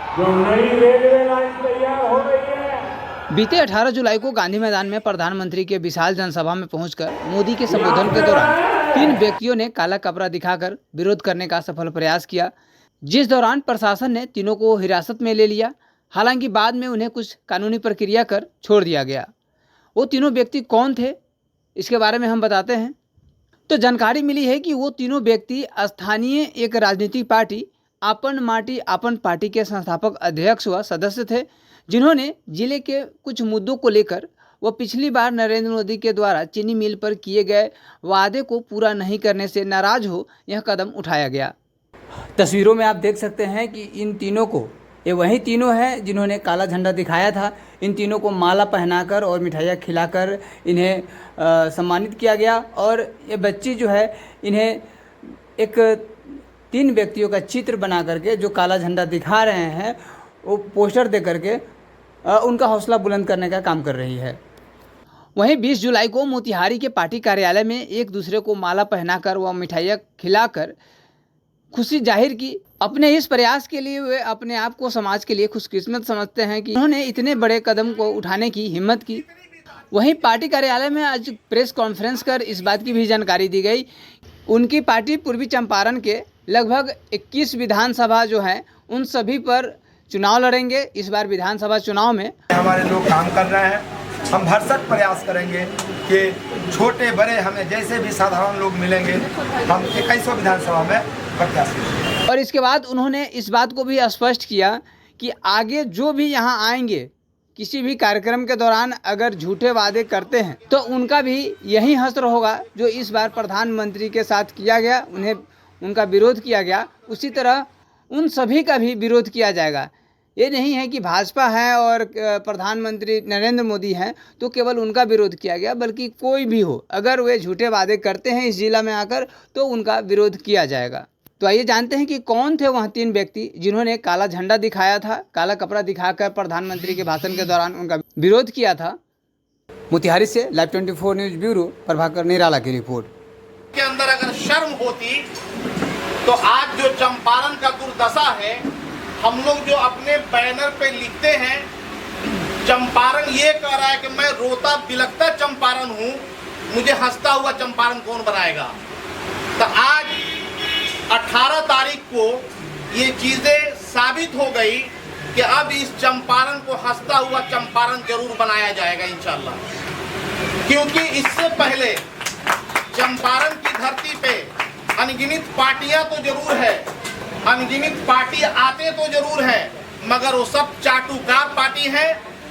जो नई railway line तैयार हो रही है। बीते 18 जुलाई को गांधी मैदान में प्रधानमंत्री के विशाल जनसभा में पहुंचकर मोदी के संबोधन के दौरान 3 व्यक्तियों ने काला कपड़ा दिखाकर विरोध करने का सफल प्रयास किया, जिस दौरान प्रशासन ने तीनों को हिरासत में ले लिया। हालांकि बाद में उन्हें कुछ कानूनी प्रक्रिया कर छोड़ दिया गया। वो तीनों व्यक्ति कौन थे, इसके बारे में हम बताते हैं। तो जानकारी मिली है कि वो तीनों व्यक्ति स्थानीय एक राजनीतिक पार्टी आपन माटी आपन पार्टी के संस्थापक अध्यक्ष व सदस्य थे, जिन्होंने जिले के कुछ मुद्दों को लेकर वो पिछली बार नरेंद्र मोदी के द्वारा चीनी मिल पर किए गए वादे को पूरा नहीं करने से नाराज हो यह कदम उठाया गया। तस्वीरों में आप देख सकते हैं कि इन तीनों को, ये वही तीनों हैं जिन्होंने काला झंडा दिखाया था। इन तीनों को माला पहनाकर और मिठाइयाँ खिलाकर इन्हें सम्मानित किया गया। और ये बच्ची जो है, इन्हें एक 3 व्यक्तियों का चित्र बना करके जो काला झंडा दिखा रहे हैं, वो पोस्टर दे करके उनका हौसला बुलंद करने का काम कर रही है। वहीं 20 जुलाई को मोतिहारी के पार्टी कार्यालय में एक दूसरे को माला पहनाकर व मिठाइयाँ खिलाकर खुशी जाहिर की। अपने इस प्रयास के लिए वे अपने आप को समाज के लिए खुशकिस्मत समझते हैं कि उन्होंने इतने बड़े कदम को उठाने की हिम्मत की। वहीं पार्टी कार्यालय में आज प्रेस कॉन्फ्रेंस कर इस बात की भी जानकारी दी गई। उनकी पार्टी पूर्वी चंपारण के लगभग 21 विधानसभा जो हैं उन सभी पर चुनाव लड़ेंगे। इस बार विधानसभा चुनाव में हमारे लोग काम कर रहे हैं। हम भरसक प्रयास करेंगे कि छोटे बड़े हमें जैसे भी साधारण लोग मिलेंगे, हम 21 विधानसभा में प्रत्याशी। और इसके बाद उन्होंने इस बात को भी स्पष्ट किया कि आगे जो भी यहाँ आएंगे, किसी भी कार्यक्रम के दौरान अगर झूठे वादे करते हैं तो उनका भी यही हश्र होगा जो इस बार प्रधानमंत्री के साथ किया गया, उन्हें उनका विरोध किया गया, उसी तरह उन सभी का भी विरोध किया जाएगा। ये नहीं है कि भाजपा है और प्रधानमंत्री नरेंद्र मोदी हैं तो केवल उनका विरोध किया गया, बल्कि कोई भी हो, अगर वे झूठे वादे करते हैं इस जिला में आकर तो उनका विरोध किया जाएगा। तो आइए जानते हैं कि कौन थे वह 3 व्यक्ति जिन्होंने काला झंडा दिखाया था, काला कपड़ा दिखाकर प्रधानमंत्री के भाषण के दौरान उनका विरोध किया था। मोतिहारी से लाइव 24 न्यूज ब्यूरो प्रभाकर निराला की रिपोर्ट। के अंदर अगर शर्म होती तो आज जो चंपारण का दुर्दशा है, हम लोग जो अपने बैनर पे लिखते हैं चंपारण ये कह रहा है कि मैं रोता बिलखता चंपारण हूँ, मुझे हंसता हुआ चंपारण कौन बनाएगा। तो आज 18 तारीख को ये चीजें साबित हो गई कि अब इस चंपारण को हंसता हुआ चंपारण जरूर बनाया जाएगा इंशाल्लाह। क्योंकि इससे पहले चंपारण की धरती पे अनगिनत पार्टियां तो जरूर है, अनगिनत पार्टी आते तो जरूर है, मगर वो सब चाटुकार पार्टी है,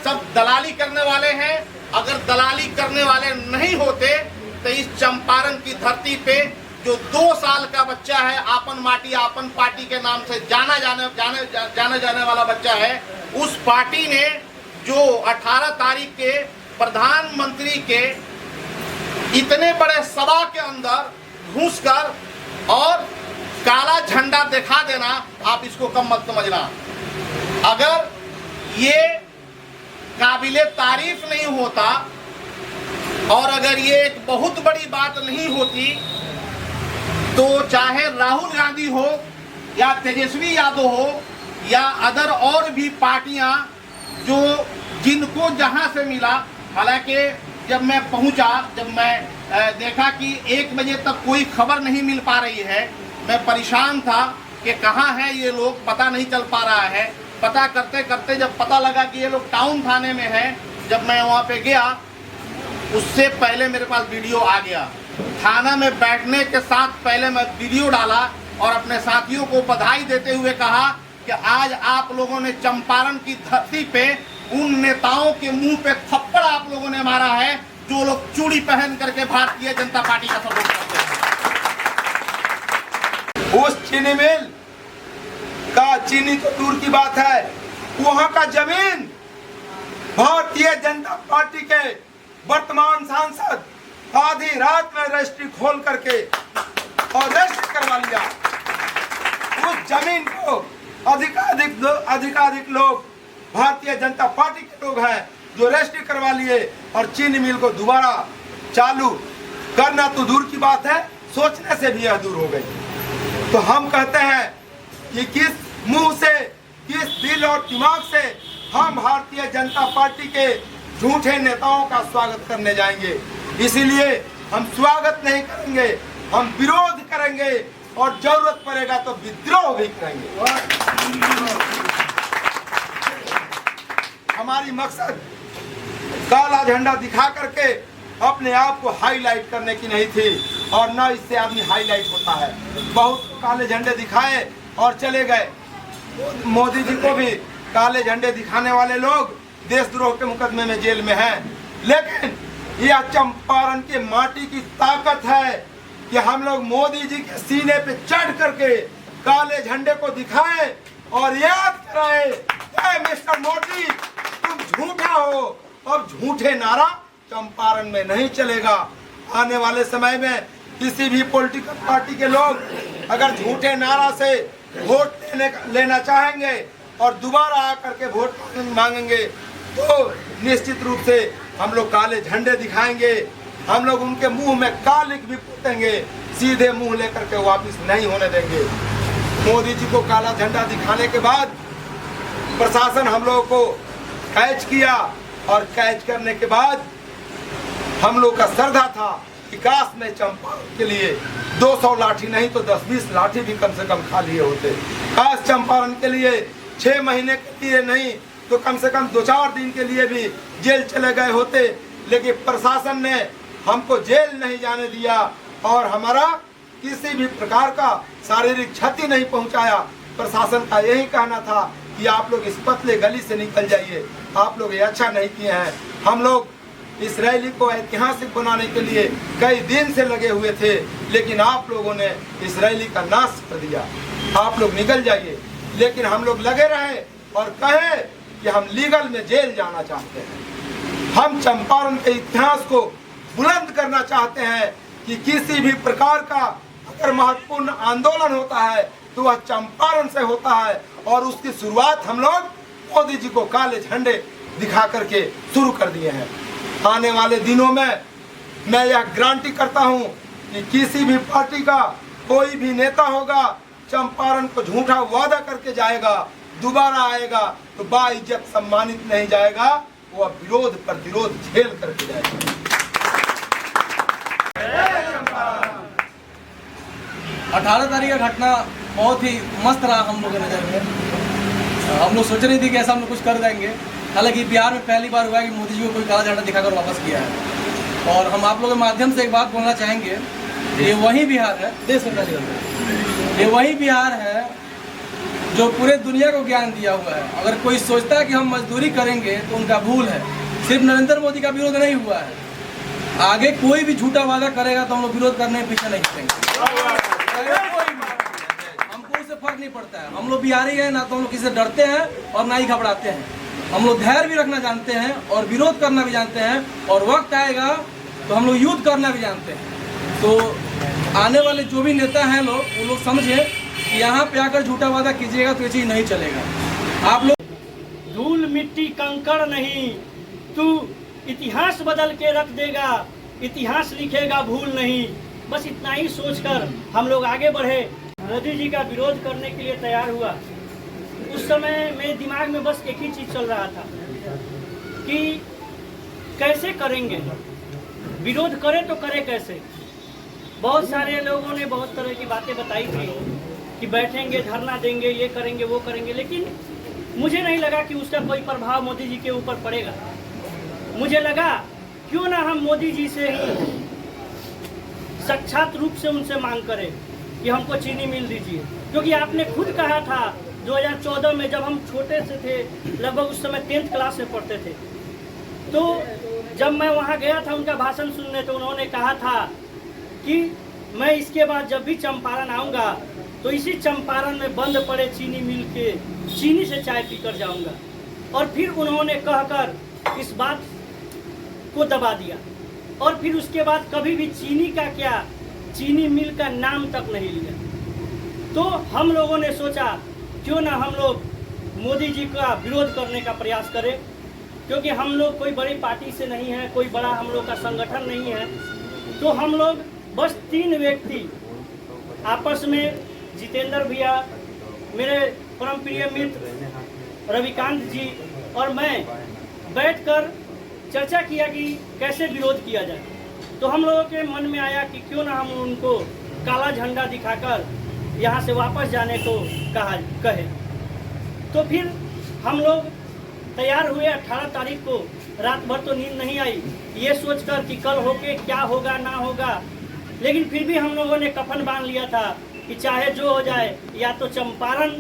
सब दलाली करने वाले हैं। अगर दलाली करने वाले नहीं होते तो इस चंपारण की धरती पे जो 2 साल का बच्चा है, आपन माटी आपन पार्टी के नाम से जाना जाने वाला बच्चा है, उस पार्टी ने जो 18 तारीख के प्रधानमंत्री के इतने बड़े सभा के अंदर घुसकर और काला झंडा दिखा देना, आप इसको कम मत समझना। अगर ये काबिले तारीफ नहीं होता और अगर ये एक बहुत बड़ी बात नहीं होती तो चाहे राहुल गांधी हो या तेजस्वी यादव हो या अदर और भी पार्टियां जो जिनको जहां से मिला, हालांकि जब मैं पहुंचा, जब मैं देखा कि 1 बजे तक कोई खबर नहीं मिल पा रही है, मैं परेशान था कि कहाँ है ये लोग, पता नहीं चल पा रहा है। पता करते करते जब पता लगा कि ये लोग टाउन थाने में है, जब मैं वहाँ पे गया उससे पहले मेरे पास वीडियो आ गया। थाना में बैठने के साथ पहले मैं वीडियो डाला और अपने साथियों को बधाई देते हुए कहा कि आज आप लोगों ने चंपारण की धरती पे उन नेताओं के मुंह पे थप्पड़ आप लोगों ने मारा है जो लोग चूड़ी पहन करके भारतीय जनता पार्टी का सपोर्ट करते हैं। उस चीनी मिल का, चीनी तो दूर की बात है, वहां का जमीन भारतीय जनता पार्टी के वर्तमान सांसद आधी रात में रजिस्ट्री खोल करके और रजिस्ट्री करवा लिया। उस जमीन को अधिकाधिक लोग भारतीय जनता पार्टी के लोग हैं जो रजिस्ट्री करवा लिए और चीनी मिल को दोबारा चालू करना तो दूर की बात है, सोचने से भी यह दूर हो गई। तो हम कहते हैं कि किस मुंह से, किस दिल और दिमाग से हम भारतीय जनता पार्टी के झूठे नेताओं का स्वागत करने जाएंगे। इसीलिए हम स्वागत नहीं करेंगे, हम विरोध करेंगे और जरूरत पड़ेगा तो विद्रोह भी करेंगे। हमारी मकसद काला झंडा दिखा करके अपने आप को हाईलाइट करने की नहीं थी, और न इससे आदमी हाईलाइट होता है। बहुत काले झंडे दिखाए और चले गए। मोदी जी को भी काले झंडे दिखाने वाले लोग देशद्रोह के मुकदमे में जेल में हैं। लेकिन यह चंपारण के माटी की ताकत है कि हम लोग मोदी जी के सीने पे चढ़ करके काले झंडे को दिखाएं और याद कराएं, मिस्टर मोदी तुम झूठा हो। अब झूठे नारा चंपारण में नहीं चलेगा। आने वाले समय में किसी भी पॉलिटिकल पार्टी के लोग अगर झूठे नारा से वोट लेना चाहेंगे और दोबारा आकर के वोट मांगेंगे तो निश्चित रूप से हम लोग काले झंडे दिखाएंगे। हम लोग उनके मुंह में कालिक भी पोतेंगे, सीधे मुंह लेकर के वापस नहीं होने देंगे। मोदी जी को काला झंडा दिखाने के बाद प्रशासन हम लोगों को कैच किया, और कैच करने के बाद हम लोग का श्रद्धा था कि काश में चंपारण के लिए 200 लाठी नहीं तो 10-20 लाठी भी कम से कम खा लिए होते। काश चंपारण के लिए 6 महीने के लिए नहीं तो कम से कम 2-4 दिन के लिए भी जेल चले गए होते। लेकिन प्रशासन ने हमको जेल नहीं जाने दिया और हमारा किसी भी प्रकार का शारीरिक क्षति नहीं पहुंचाया। प्रशासन का यही कहना था कि आप लोग इस पतले गली से निकल जाइए, आप लोग ये अच्छा नहीं किए हैं। हम लोग इस रैली को ऐतिहासिक बनाने के लिए कई दिन से लगे हुए थे, लेकिन आप लोगों ने इस रैली का नाश कर दिया। आप लोग निकल जाइए, लेकिन हम लोग लगे रहे और कहे कि हम लीगल में जेल जाना चाहते हैं। हम चंपारण के इतिहास को बुलंद करना चाहते हैं कि किसी भी प्रकार का अगर महत्वपूर्ण आंदोलन होता है तो वह चंपारण से होता है, और उसकी शुरुआत हम लोग मोदी जी को काले झंडे दिखा करके शुरू कर दिए हैं। आने वाले दिनों में मैं यह गारंटी करता हूं कि किसी भी पार्टी का कोई भी नेता होगा चंपारण को झूठा वादा करके जाएगा, दोबारा आएगा तो बाइज्जत सम्मानित नहीं जाएगा, वो विरोध प्रतिरोध झेल करके जाएगा। 18 तारीख का घटना बहुत ही मस्त रहा हम लोगों की नज़र में। हम लोग सोच रहे थे कि ऐसा हम लोग कुछ कर देंगे। हालांकि बिहार में पहली बार हुआ है कि मोदी जी को कोई काला झंडा दिखाकर वापस किया है। और हम आप लोगों के माध्यम से एक बात बोलना चाहेंगे, ये वही बिहार है, देश में ये वही बिहार है जो पूरे दुनिया को ज्ञान दिया हुआ है। अगर कोई सोचता है कि हम मजदूरी करेंगे तो उनका भूल है। सिर्फ नरेंद्र मोदी का विरोध नहीं हुआ है, आगे कोई भी झूठा वादा करेगा तो हम लोग विरोध करने में पीछे नहीं हटेंगे। हमको उससे फर्क नहीं पड़ता है। हम लोग बिहारी हैं, ना तो हम लोग किसी से डरते हैं और ना ही घबराते हैं। हम लोग धैर्य भी रखना जानते हैं और विरोध करना भी जानते हैं, और वक्त आएगा तो हम लोग युद्ध करना भी जानते हैं। तो आने वाले जो भी नेता हैं लोग, वो लोग समझे कि यहाँ पे आकर झूठा वादा कीजिएगा तो ये चीज़ नहीं चलेगा। आप लोग धूल मिट्टी कंकड़ नहीं, तू इतिहास बदल के रख देगा, इतिहास लिखेगा भूल नहीं। बस इतना ही सोचकर हम लोग आगे बढ़े। मोदी जी का विरोध करने के लिए तैयार हुआ। उस समय मेरे दिमाग में बस एक ही चीज़ चल रहा था कि कैसे करेंगे, विरोध करें तो करें कैसे। बहुत सारे लोगों ने बहुत तरह की बातें बताई थी कि बैठेंगे, धरना देंगे, ये करेंगे, वो करेंगे, लेकिन मुझे नहीं लगा कि उसका कोई प्रभाव मोदी जी के ऊपर पड़ेगा। मुझे लगा क्यों ना हम मोदी जी से ही साक्षात रूप से उनसे मांग करें कि हमको चीनी मिल दीजिए। क्योंकि आपने खुद कहा था 2014 में, जब हम छोटे से थे, लगभग उस समय 10th क्लास में पढ़ते थे, तो जब मैं वहाँ गया था उनका भाषण सुनने, तो उन्होंने कहा था कि मैं इसके बाद जब भी चंपारण आऊँगा तो इसी चंपारण में बंद पड़े चीनी मिल के चीनी से चाय पीकर जाऊँगा। और फिर उन्होंने कहकर इस बात को दबा दिया, और फिर उसके बाद कभी भी चीनी का क्या, चीनी मिल का नाम तक नहीं लिया। तो हम लोगों ने सोचा क्यों ना हम लोग मोदी जी का विरोध करने का प्रयास करें, क्योंकि हम लोग कोई बड़ी पार्टी से नहीं है, कोई बड़ा हम लोग का संगठन नहीं है। तो हम लोग बस 3 व्यक्ति आपस में, जितेंद्र भैया, मेरे परम प्रिय मित्र रविकांत जी और मैं बैठकर चर्चा किया कि कैसे विरोध किया जाए। तो हम लोगों के मन में आया कि क्यों ना हम उनको काला झंडा दिखाकर यहाँ से वापस जाने को कहे। तो फिर हम लोग तैयार हुए। 18 तारीख को रात भर तो नींद नहीं आई, ये सोचकर कि कल होके क्या होगा ना होगा, लेकिन फिर भी हम लोगों ने कफन बांध लिया था कि चाहे जो हो जाए, या तो चंपारण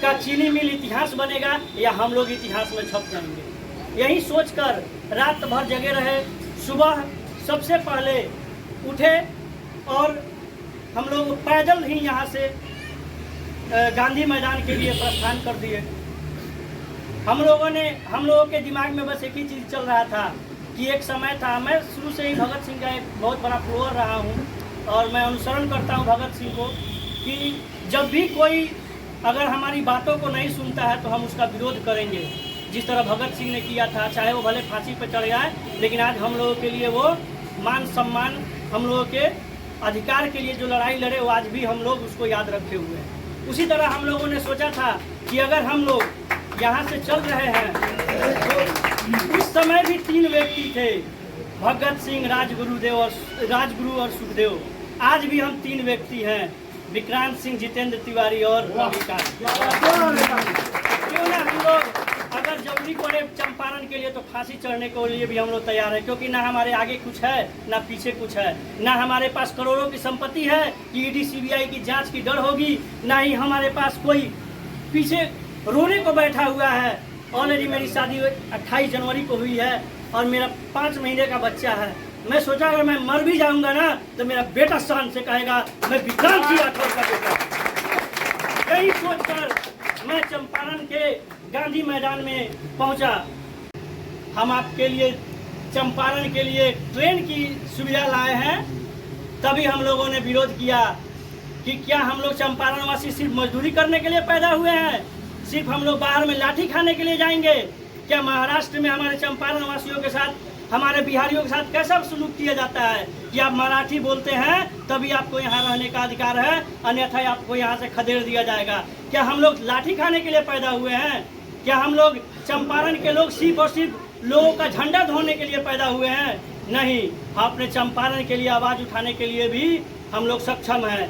का चीनी मिल इतिहास बनेगा या हम लोग इतिहास में छप जाएंगे। यही सोचकर रात भर जगे रहे। सुबह सबसे पहले उठे और हम लोग पैदल ही यहाँ से गांधी मैदान के लिए प्रस्थान कर दिए। हम लोगों के दिमाग में बस एक ही चीज़ चल रहा था कि एक समय था, मैं शुरू से ही भगत सिंह का एक बहुत बड़ा फॉलोअर रहा हूँ और मैं अनुसरण करता हूँ भगत सिंह को, कि जब भी कोई अगर हमारी बातों को नहीं सुनता है तो हम उसका विरोध करेंगे। जिस तरह भगत सिंह ने किया था, चाहे वो भले फांसी पर चढ़ जाए, लेकिन आज हम लोगों के लिए वो मान सम्मान, हम लोगों के अधिकार के लिए जो लड़ाई लड़े, वो आज भी हम लोग उसको याद रखे हुए हैं। उसी तरह हम लोगों ने सोचा था कि अगर हम लोग यहाँ से चल रहे हैं तो उस समय भी 3 व्यक्ति थे, भगत सिंह, राजगुरु और सुखदेव। आज भी हम 3 व्यक्ति हैं, विक्रांत सिंह, जितेंद्र तिवारी और रविकांत। क्यों ना हम लोग अगर जरूरी पड़े चंपारण के लिए तो फांसी चढ़ने के लिए भी हम लोग तैयार हैं, क्योंकि ना हमारे आगे कुछ है ना पीछे कुछ है, ना हमारे पास करोड़ों की संपत्ति है कि ईडी सीबीआई की जांच की डर होगी, ना ही हमारे पास कोई पीछे रोने को बैठा हुआ है। ऑलरेडी मेरी शादी 28 जनवरी को हुई है और मेरा 5 महीने का बच्चा है। मैं सोचा अगर मैं मर भी जाऊंगा ना तो मेरा बेटा शान से कहेगा मैं विक्रांत सिंह राठौर का बेटा। यही सोचकर मैं चंपारण के गांधी मैदान में पहुंचा। हम आपके लिए चंपारण के लिए ट्रेन की सुविधा लाए हैं, तभी हम लोगों ने विरोध किया कि क्या हम लोग चंपारण वासी सिर्फ मजदूरी करने के लिए पैदा हुए हैं? सिर्फ हम लोग बाहर में लाठी खाने के लिए जाएंगे? क्या महाराष्ट्र में हमारे चंपारण वासियों के साथ, हमारे बिहारियों के साथ कैसा सलूक किया जाता है कि आप मराठी बोलते हैं तभी आपको यहाँ रहने का अधिकार है, अन्यथा आपको यहाँ से खदेड़ दिया जाएगा? क्या हम लोग लाठी खाने के लिए पैदा हुए हैं? क्या हम लोग चंपारण के लोग सिर्फ और सिर्फ लोगों का झंडा धोने के लिए पैदा हुए हैं? नहीं, अपने चंपारण के लिए आवाज़ उठाने के लिए भी हम लोग सक्षम हैं।